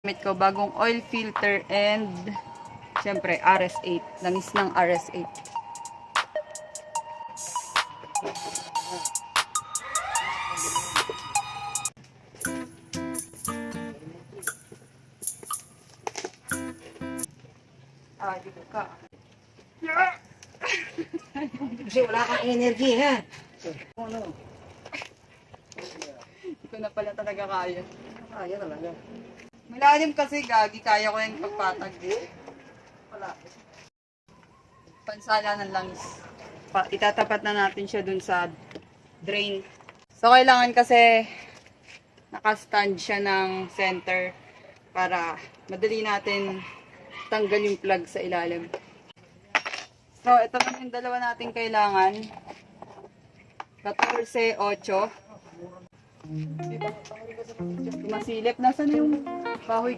Gamit ko bagong oil filter and syempre RS8. Langis ng RS8. Dito ka. Kasi wala kang energy, ha? Ano? Hindi ko na pala talaga kaya. Kaya talaga. Malalim kasi gagi, kaya ko yung pagpatag. Wala. Pansala ng langis. Itatapat na natin siya dun sa drain. So, kailangan kasi nakastand siya ng center para madali natin tanggal yung plug sa ilalim. So, ito lang yung dalawa natin kailangan. 14, 8. Masilip. Nasaan yung kahoy?